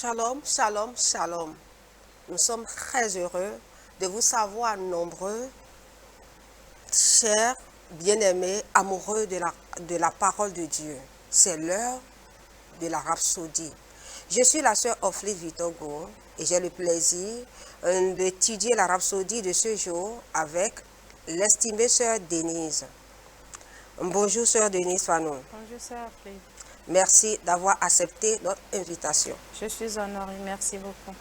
Shalom, shalom, shalom. Nous sommes très heureux de vous savoir nombreux, chers, bien-aimés, amoureux de la parole de Dieu. C'est l'heure de la rhapsodie. Je suis la sœur Oflit Vitogo et j'ai le plaisir d'étudier la rhapsodie de ce jour avec l'estimée sœur Denise. Bonjour sœur Denise Fanon. Bonjour sœur Oflit. Merci d'avoir accepté notre invitation. Je suis honorée, merci beaucoup.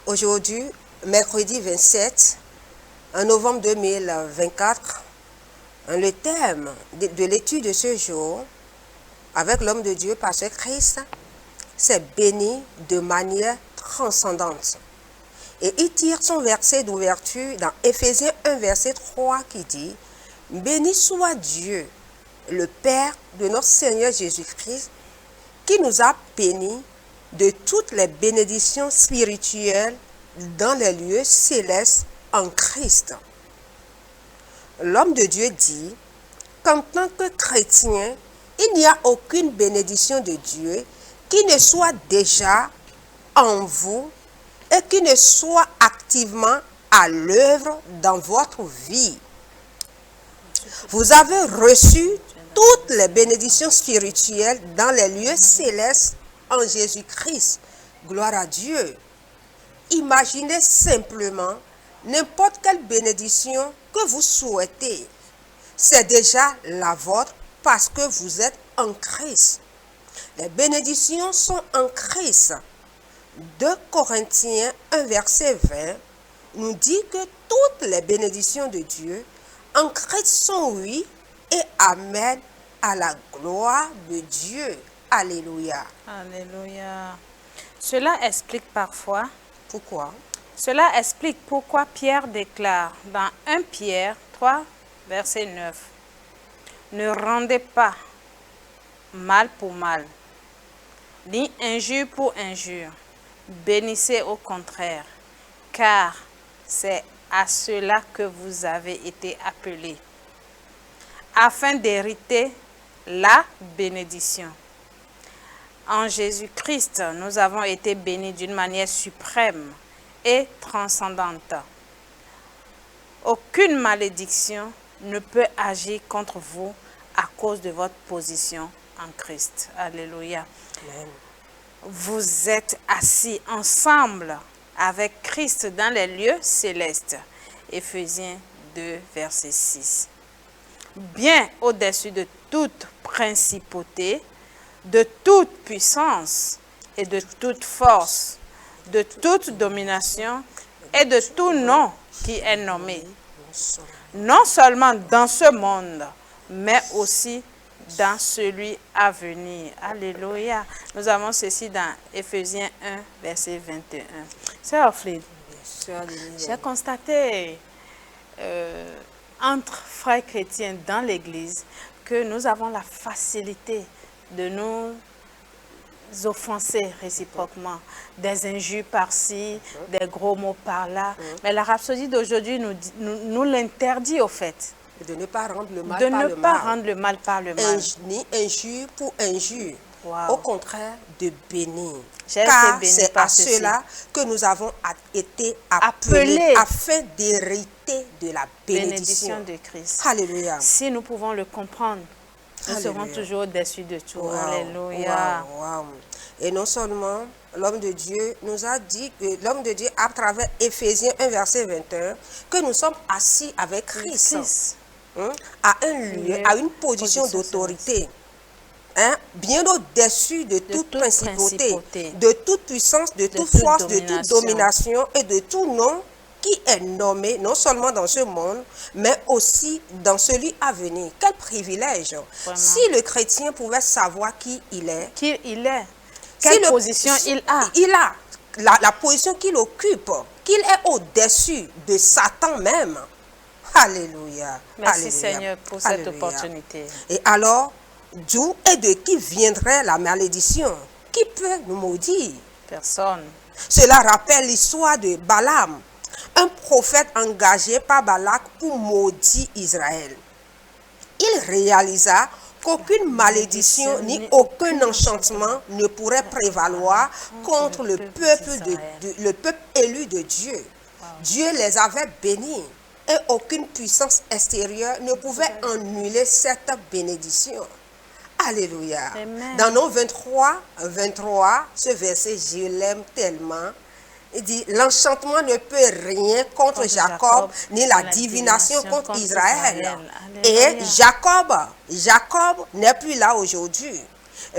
Aujourd'hui, mercredi 27 novembre 2024, le thème de l'étude de ce jour avec l'homme de Dieu, Pasteur Christ, c'est béni de manière transcendante. Et il tire son verset d'ouverture dans Éphésiens 1, verset 3 qui dit « Béni soit Dieu, le Père de notre Seigneur Jésus-Christ, qui nous a bénis de toutes les bénédictions spirituelles dans les lieux célestes en Christ. » L'homme de Dieu dit qu'en tant que chrétien, il n'y a aucune bénédiction de Dieu qui ne soit déjà en vous et qui ne soit activement à l'œuvre dans votre vie. Vous avez reçu toutes les bénédictions spirituelles dans les lieux célestes en Jésus-Christ. Gloire à Dieu. Imaginez simplement n'importe quelle bénédiction que vous souhaitez. C'est déjà la vôtre parce que vous êtes en Christ. Les bénédictions sont en Christ. 2 Corinthiens 1, verset 20 nous dit que toutes les bénédictions de Dieu en Christ sont oui et amen à la gloire de Dieu. Alléluia. Alléluia. Cela explique parfois. Pourquoi? Cela explique pourquoi Pierre déclare dans 1 Pierre 3, verset 9. Ne rendez pas mal pour mal, ni injure pour injure. Bénissez au contraire, car c'est à cela que vous avez été appelés, afin d'hériter la bénédiction. En Jésus-Christ, nous avons été bénis d'une manière suprême et transcendante. Aucune malédiction ne peut agir contre vous à cause de votre position en Christ. Alléluia. Amen. Vous êtes assis ensemble avec Christ dans les lieux célestes. Éphésiens 2, verset 6. Bien au-dessus de toute principauté, de toute puissance et de toute force, de toute domination et de tout nom qui est nommé, non seulement dans ce monde, mais aussi dans celui à venir. Alléluia. Nous avons ceci dans Éphésiens 1, verset 21. Sœur Oflit, j'ai constaté entre frères chrétiens dans l'Église que nous avons la facilité de nous offenser réciproquement, des injures par-ci, des gros mots par-là. Mais la rhapsodie d'aujourd'hui nous l'interdit au fait. De ne pas rendre le mal De par ne le pas mal. rendre le mal par le mal. Ni injure pour injure. Wow. Au contraire, de bénir. J'ai été Car bénie c'est par à ceci. cela que nous avons été appelés afin d'hériter de la bénédiction. Bénédiction de Christ. Alléluia. Si nous pouvons le comprendre, nous Alléluia. serons toujours au-dessus de tout. Wow, Alléluia. wow, wow. Et non seulement l'homme de Dieu nous a dit, l'homme de Dieu à travers Éphésiens 1 verset 21, que nous sommes assis avec Christ, à un lieu, à une position d'autorité, bien au-dessus de toute principauté, de toute puissance, de toute force, de toute domination et de tout nom qui est nommé non seulement dans ce monde, mais aussi dans celui à venir. Quel privilège! Vraiment. Si le chrétien pouvait savoir qui il est, quelle position il a. Il a la position qu'il occupe, qu'il est au-dessus de Satan même. Alléluia. Merci Alléluia. Seigneur pour cette Alléluia. opportunité. Et alors, d'où et de qui viendrait la malédiction? Qui peut nous maudire? Personne. Cela rappelle l'histoire de Balaam, un prophète engagé par Balak pour maudire Israël. Il réalisa qu'aucune malédiction ni aucun enchantement ne pourrait prévaloir contre le peuple élu de Dieu. Dieu les avait bénis et aucune puissance extérieure ne pouvait annuler cette bénédiction. Alléluia. Amen. Dans Nom 23, ce verset, je l'aime tellement. Il dit, l'enchantement ne peut rien contre Jacob, ni la divination contre Israël. Et Jacob n'est plus là aujourd'hui.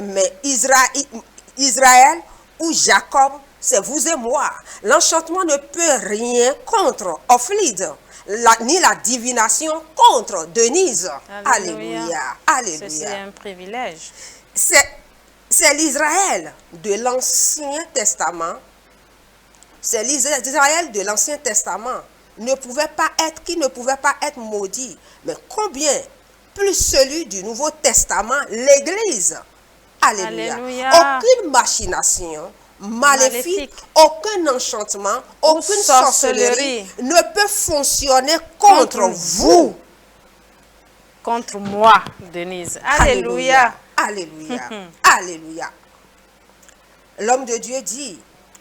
Mais Israël ou Jacob, c'est vous et moi. L'enchantement ne peut rien contre Ophlide, ni la divination contre Denise. Alléluia. Alléluia. C'est un privilège. C'est l'Israël de l'Ancien Testament. C'est l'Israël de l'Ancien Testament qui ne pouvait pas être maudit. Mais combien plus celui du Nouveau Testament, l'Église. Alléluia. Alléluia. Aucune machination maléfique, aucun enchantement, aucune sorcellerie ne peut fonctionner contre vous. Contre moi, Denise. Alléluia. Alléluia. Alléluia. L'homme de Dieu dit,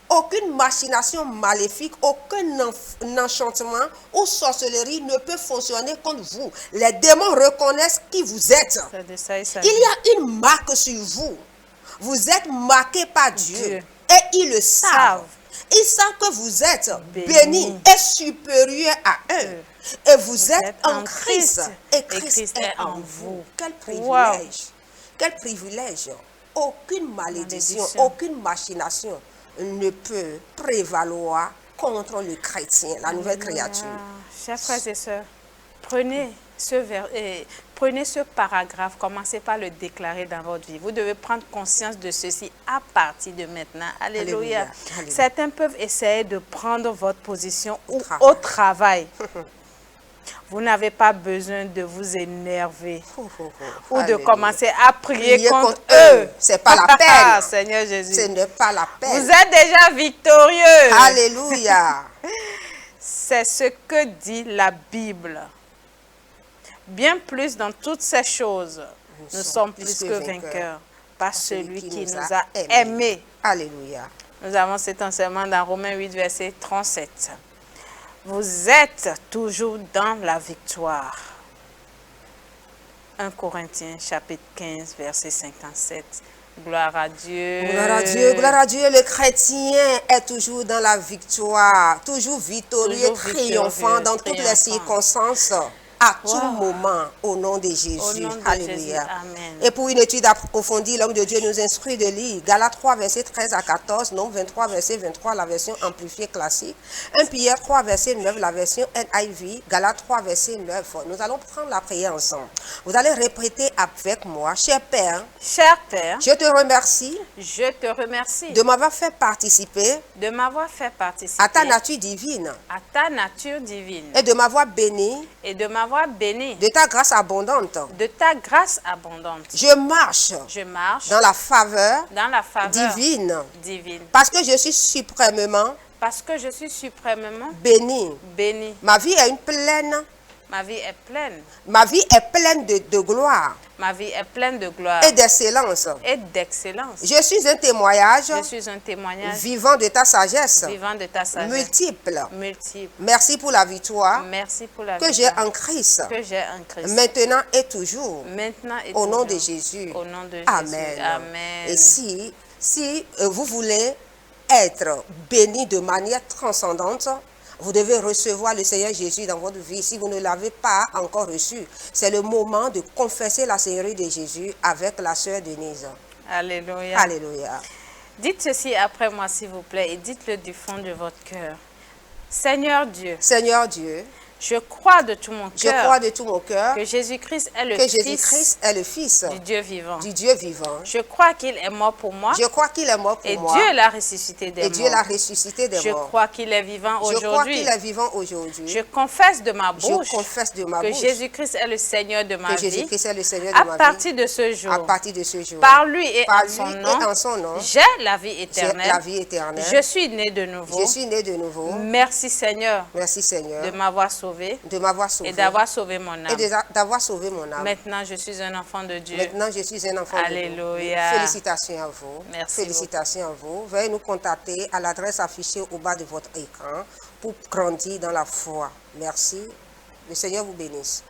aucune machination maléfique, aucun enchantement ou sorcellerie ne peut fonctionner contre vous. Les démons reconnaissent qui vous êtes. Il y a une marque sur vous. Vous êtes marqué par Dieu. Et ils le savent. Ils savent que vous êtes bénis et supérieurs à eux. Et vous êtes en Christ. Et Christ est en vous. Quel privilège. Wow. Quel privilège. Aucune malédiction, aucune machination ne peut prévaloir contre le chrétien, la nouvelle créature. Chers frères et sœurs, prenez ce paragraphe, commencez par le déclarer dans votre vie. Vous devez prendre conscience de ceci à partir de maintenant. Alléluia. Alléluia. Certains peuvent essayer de prendre votre position au travail. Vous n'avez pas besoin de vous énerver ou de commencer à prier contre eux. C'est pas la peine. Seigneur Jésus. Ce n'est pas la peine. Vous êtes déjà victorieux. Alléluia. C'est ce que dit la Bible. Bien plus dans toutes ces choses, nous sommes plus que vainqueurs par celui qui nous a aimés. Alléluia. Nous avons cet enseignement dans Romains 8, verset 37. Vous êtes toujours dans la victoire. 1 Corinthiens chapitre 15, verset 57. Gloire à Dieu. Gloire à Dieu, gloire à Dieu. Le chrétien est toujours dans la victoire, toujours victorieux, triomphant dans toutes les circonstances. À tout moment, au nom de Jésus. Alléluia. Et pour une étude approfondie, l'homme de Dieu nous instruit de lire Galates 3, verset 13 à 14, Nom 23, verset 23, la version amplifiée classique. 1 Pierre 3, verset 9, la version NIV. Galates 3, verset 9. Nous allons prendre la prière ensemble. Vous allez répéter avec moi. Cher Père, je te remercie. Je te remercie de m'avoir fait participer. De m'avoir fait participer à ta nature divine. À ta nature divine. Et de m'avoir béni. Et de m'avoir béni de ta grâce abondante. De ta grâce abondante. Je marche dans la faveur divine. Parce que je suis suprêmement béni. Ma vie est pleine. Ma vie est pleine. Ma vie est pleine de gloire. Ma vie est pleine de gloire. Et d'excellence. Et d'excellence. Je suis un témoignage. Je suis un témoignage. Vivant de ta sagesse. Vivant de ta sagesse. Multiple. Multiple. Merci pour la victoire. Merci pour la victoire. Que j'ai en Christ. Que j'ai en Christ. Maintenant et toujours. Maintenant et au toujours. Nom de Jésus. Au nom de Jésus. Amen. Amen. Et si vous voulez être béni de manière transcendante, vous devez recevoir le Seigneur Jésus dans votre vie. Si vous ne l'avez pas encore reçu, c'est le moment de confesser la Seigneurie de Jésus avec la sœur Denise. Alléluia. Alléluia. Dites ceci après moi, s'il vous plaît, et dites-le du fond de votre cœur. Seigneur Dieu. Seigneur Dieu. Je crois de tout mon cœur. Je crois de tout mon cœur. Que Jésus-Christ est le Fils du Dieu vivant. Du Dieu vivant. Je crois qu'il est mort pour moi. Je crois qu'il est mort pour moi. Et Dieu l'a ressuscité des morts. Et Dieu l'a ressuscité des morts. Je crois qu'il est vivant aujourd'hui. Je crois qu'il est vivant aujourd'hui. Je confesse de ma bouche. Que Jésus-Christ est le Seigneur de ma vie. Jésus-Christ est le Seigneur de ma vie. À partir de ce jour. À partir de ce jour. Par lui et en son nom. J'ai la vie éternelle. J'ai la vie éternelle. Je suis né de nouveau. Je suis né de nouveau. Merci Seigneur. Merci Seigneur. De m'avoir sauvé. sauvé de m'avoir sauvé et d'avoir sauvé mon âme. d'avoir sauvé mon âme. Maintenant, je suis un enfant de Dieu. Maintenant, je suis un enfant de Dieu. Alléluia. Félicitations à vous. Merci Félicitations à vous. Veuillez nous contacter à l'adresse affichée au bas de votre écran pour grandir dans la foi. Merci. Le Seigneur vous bénisse.